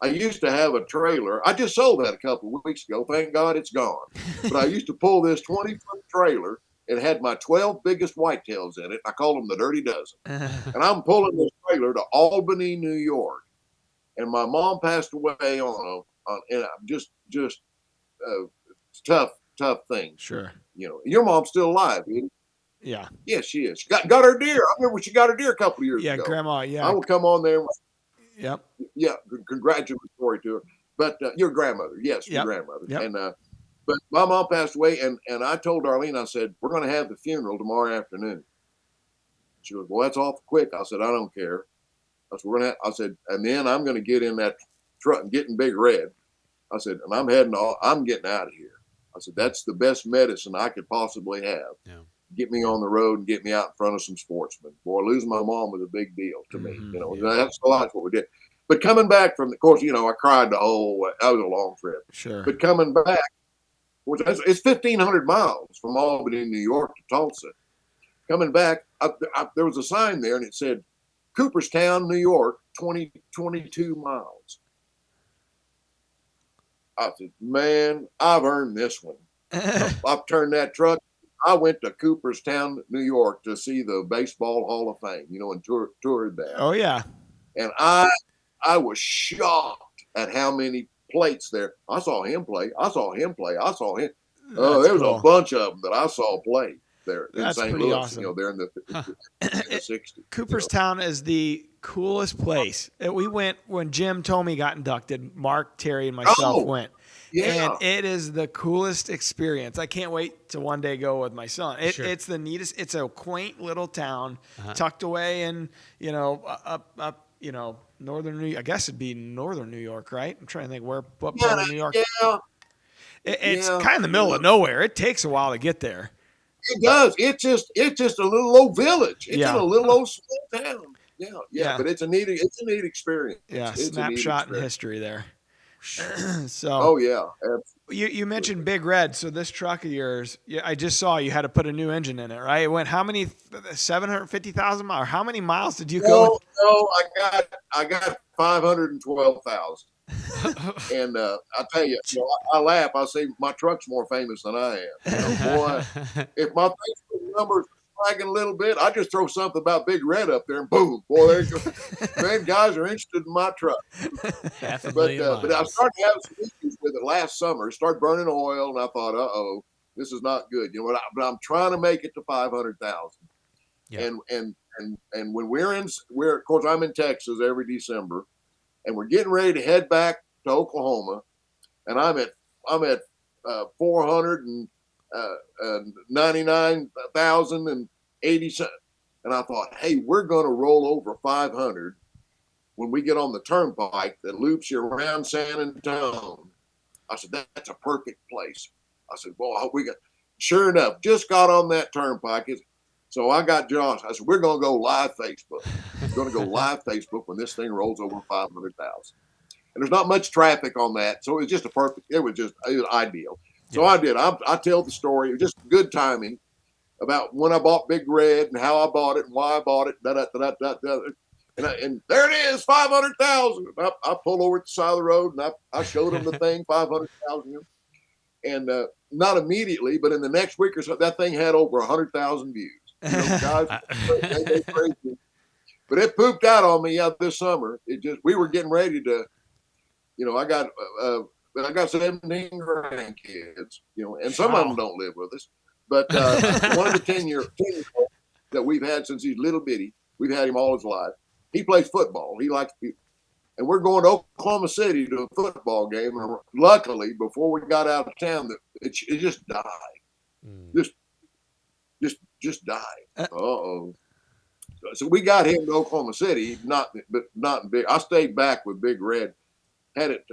I used to have a trailer. I just sold that a couple of weeks ago. Thank God it's gone. But I used to pull this 20-foot trailer. It had my 12 biggest whitetails in it. I call them the Dirty Dozen. And I'm pulling this trailer to Albany, New York. And my mom passed away on just tough things. Sure. Your mom's still alive, isn't she? Yeah. Yes, she is. She got her deer. I remember she got her deer a couple of years ago. Yeah, Grandma. Yeah. I will come on there. Yep. Yeah, congratulatory to her. But your grandmother, yes, your grandmother. Yep. And but my mom passed away, and I told Darlene, I said, we're going to have the funeral tomorrow afternoon. She goes, well, that's awful quick. I said, I don't care. I said, and then I'm going to get in that truck and get in Big Red. I said, and I'm getting out of here. I said, that's the best medicine I could possibly have. Yeah. Get me on the road and get me out in front of some sportsmen. Boy, losing my mom was a big deal to me. Yeah. That's what we did. But coming back from, of course, I cried the whole way. That was a long trip. Sure. But coming back, which it's 1,500 miles from Albany, New York to Tulsa. Coming back, there was a sign there, and it said, Cooperstown, New York, 22 miles. I said, man, I've earned this one. I've turned that truck. I went to Cooperstown, New York to see the Baseball Hall of Fame, and toured that. Oh, yeah. And I was shocked at how many plates there. I saw him play. I saw him play. I saw him. There was a bunch of them that I saw play there in That's St. pretty Louis, awesome. there in the 60s. Cooperstown is the coolest place. We went when Jim Tomey got inducted. Mark, Terry, and myself went. Yeah. And it is the coolest experience. I can't wait to one day go with my son. Sure. It's the neatest. It's a quaint little town tucked away in, up northern New. I guess it'd be northern New York, right? I'm trying to think what part of New York. Yeah. It's kind of in the middle of nowhere. It takes a while to get there. It does. It's just a little old village. It's in a little old small town. Yeah. But it's a neat experience. Yeah, it's snapshot in history there. So. Oh yeah. You mentioned Big Red. So this truck of yours, I just saw you had to put a new engine in it, right? It went how many 750,000 miles? Or how many miles did you go? No, I got 512,000. And I tell you, I laugh. I say my truck's more famous than I am. Boy, if my Facebook numbers are flagging a little bit, I just throw something about Big Red up there, and boom, boy, there you go. Man, guys are interested in my truck. But I started having some issues with it last summer. It started burning oil, and I thought, this is not good. But I'm trying to make it to 500,000. Yeah. And when of course I'm in Texas every December. And we're getting ready to head back to Oklahoma, and I'm at 499,080 cents. And I thought, hey, we're going to roll over 500 when we get on the turnpike that loops you around San Antonio. I said, that's a perfect place. I said, well, sure enough, just got on that turnpike. So I got Josh. I said, we're going to go live Facebook. We're going to go live Facebook when this thing rolls over 500,000. And there's not much traffic on that. So it was just it was ideal. So I did. I tell the story. It was just good timing about when I bought Big Red and how I bought it and why I bought it. And there it is, 500,000. I pull over at the side of the road and I showed them the thing, 500,000. And not immediately, but in the next week or so, that thing had over 100,000 views. Guys, they crazy. But it pooped out on me this summer. We were getting ready to, I got 17 grandkids, and some of them don't live with us. But one of the 10-year-old that we've had since he's little bitty, we've had him all his life. He plays football. He likes to. And we're going to Oklahoma City to a football game. And luckily, before we got out of town, it just died. Just died. So we got him to Oklahoma City, not in Big. I stayed back with Big Red. Had it.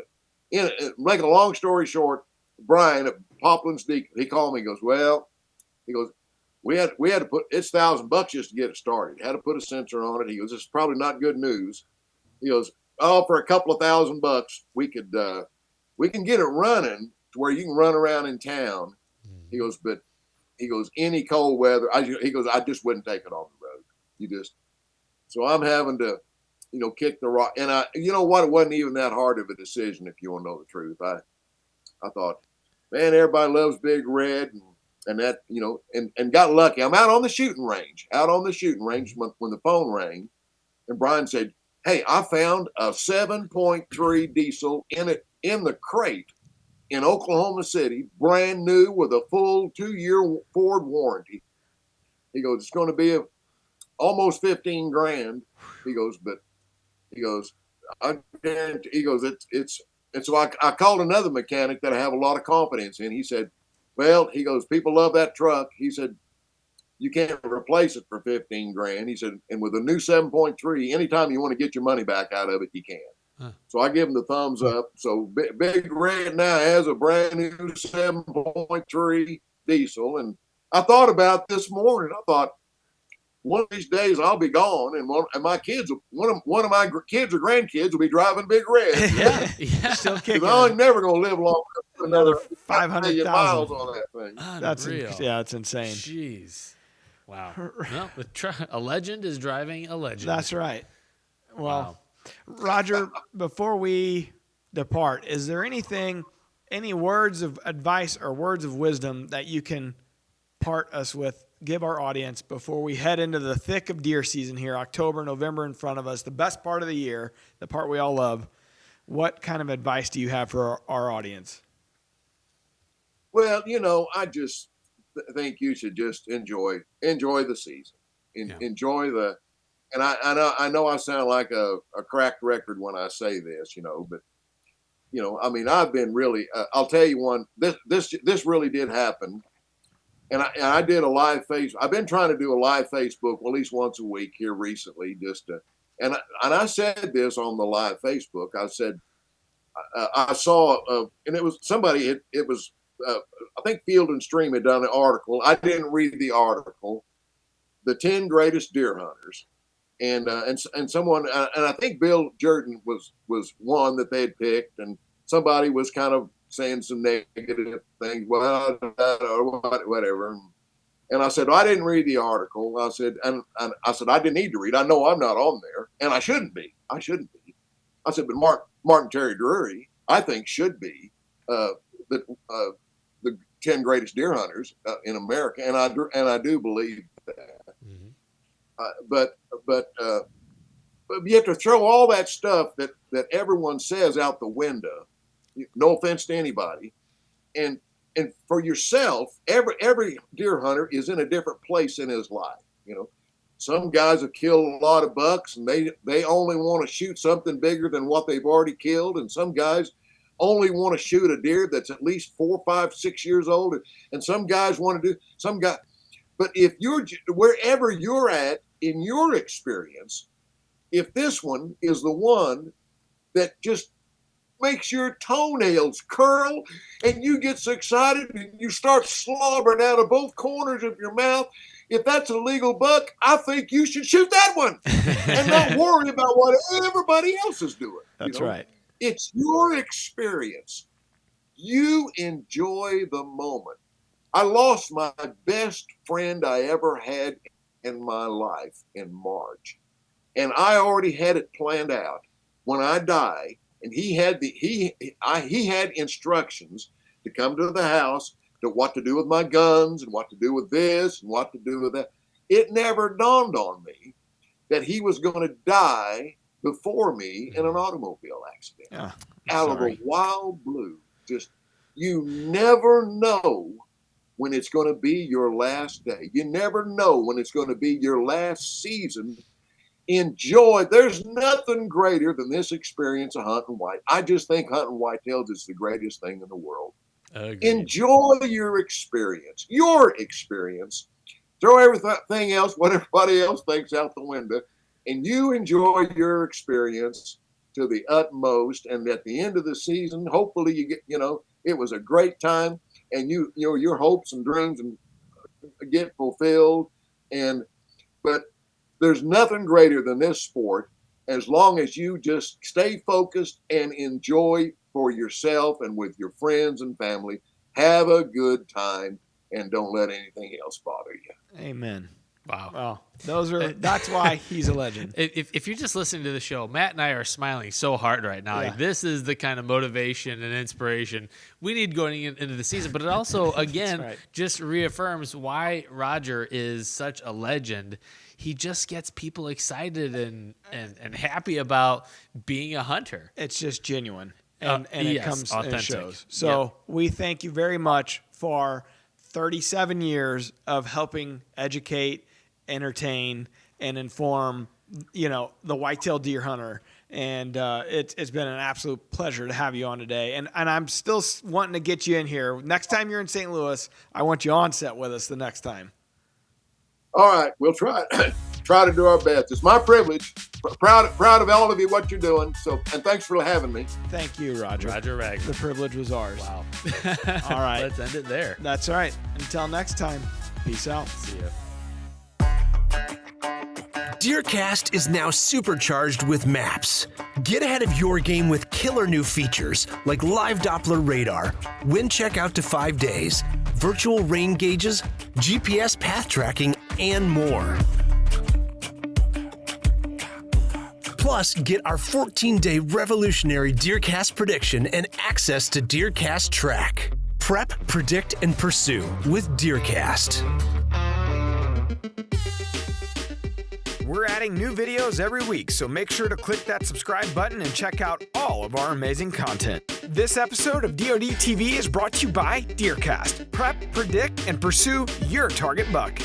Make a long story short, Brian at Poplin's Deacon, he called me. He goes, we had to put it's $1,000 just to get it started. Had to put a sensor on it. He goes, this is probably not good news. He goes, for a couple of $1,000, we can get it running to where you can run around in town. He goes, but any cold weather, I just wouldn't take it on the road. So I'm having to, kick the rock. And it wasn't even that hard of a decision, if you want to know the truth. I thought, man, everybody loves Big Red and that, and got lucky. I'm out on the shooting range when the phone rang, and Brian said, hey, I found a 7.3 diesel in the crate in Oklahoma City, brand new with a full 2-year Ford warranty. He goes, it's going to be almost 15 grand. He goes, I guarantee. He goes, it's. And so I called another mechanic that I have a lot of confidence in. He said, well, he goes, people love that truck. He said, you can't replace it for 15 grand. He said, and with a new 7.3, anytime you want to get your money back out of it, you can. So I give him the thumbs up. So Big Red now has a brand new 7.3 diesel. And I thought about this morning. I thought, one of these days I'll be gone, and my kids, one of my kids or grandkids will be driving Big Red. Yeah. Still kicking. I'm never going to live long Another million 500,000 miles on that thing. That's Unreal. it's insane. Jeez. Wow. Well, a legend is driving a legend. That's right. Well, Wow. Roger, before we depart, is there any words of advice or words of wisdom that you can part us with, give our audience before we head into the thick of deer season here, October, November in front of us, the best part of the year, the part we all love? What kind of advice do you have for our audience? Well, I just think you should just enjoy the season, enjoy the. And I know I sound like a cracked record when I say this, but I mean, I've been really. I'll tell you one. This really did happen, and I did a live face. I've been trying to do a live Facebook at least once a week here recently, just to. And I said this on the live Facebook. I said I saw, and it was somebody. It was I think Field and Stream had done an article. I didn't read the article. The 10 greatest deer hunters. And someone, and I think Bill Jordan was one that they had picked, and somebody was kind of saying some negative things, well, whatever. And I said, well, I didn't read the article. I said, and I said, I didn't need to read. I know I'm not on there, and I shouldn't be. I said, but Martin Terry Drury, I think, should be the 10 greatest deer hunters in America, and I do believe that. But you have to throw all that stuff that everyone says out the window. No offense to anybody, and for yourself, every deer hunter is in a different place in his life. Some guys have killed a lot of bucks, and they only want to shoot something bigger than what they've already killed, and some guys only want to shoot a deer that's at least 4, 5, 6 years old, and some guys want to do some guy. But if you're wherever you're at in your experience, if this one is the one that just makes your toenails curl and you get so excited and you start slobbering out of both corners of your mouth, if that's a legal buck, I think you should shoot that one and not worry about what everybody else is doing. That's right. It's your experience. You enjoy the moment. I lost my best friend I ever had in my life in March, and I already had it planned out. When I die, and he had instructions to come to the house to what to do with my guns and what to do with this and what to do with that. It never dawned on me that he was going to die before me in an automobile accident. Out of the wild blue. Just, you never know when it's going to be your last day. You never know when it's going to be your last season. Enjoy. There's nothing greater than this experience of hunting white. I just think hunting whitetails is the greatest thing in the world. Agreed. Enjoy your experience. Throw everything else, what everybody else thinks, out the window, and you enjoy your experience to the utmost. And at the end of the season, hopefully you get, it was a great time, and your hopes and dreams and get fulfilled. But there's nothing greater than this sport, as long as you just stay focused and enjoy for yourself and with your friends and family. Have a good time and don't let anything else bother you. Amen. Wow. Well, that's why he's a legend. If you're just listening to the show, Matt and I are smiling so hard right now. Yeah. Like, this is the kind of motivation and inspiration we need going into the season. But it also, again, just reaffirms why Roger is such a legend. He just gets people excited and happy about being a hunter. It's just genuine. And it comes authentic. and it shows. So we thank you very much for 37 years of helping educate, entertain, and inform, the whitetail deer hunter. And it's been an absolute pleasure to have you on today. And I'm still wanting to get you in here. Next time you're in St. Louis, I want you on set with us the next time. All right, we'll try it. Try to do our best. It's my privilege. Proud of all of you, what you're doing. So, and thanks for having me. Thank you, Roger. Roger Raglin. The privilege was ours. Wow. All right. Let's end it there. That's all right. Until next time, peace out. See ya. DeerCast is now supercharged with maps. Get ahead of your game with killer new features like live Doppler radar, wind check out to 5 days, virtual rain gauges, GPS path tracking, and more. Plus, get our 14-day revolutionary DeerCast prediction and access to DeerCast Track. Prep, predict, and pursue with DeerCast. We're adding new videos every week, so make sure to click that subscribe button and check out all of our amazing content. This episode of DoD TV is brought to you by DeerCast. Prep, predict, and pursue your target buck.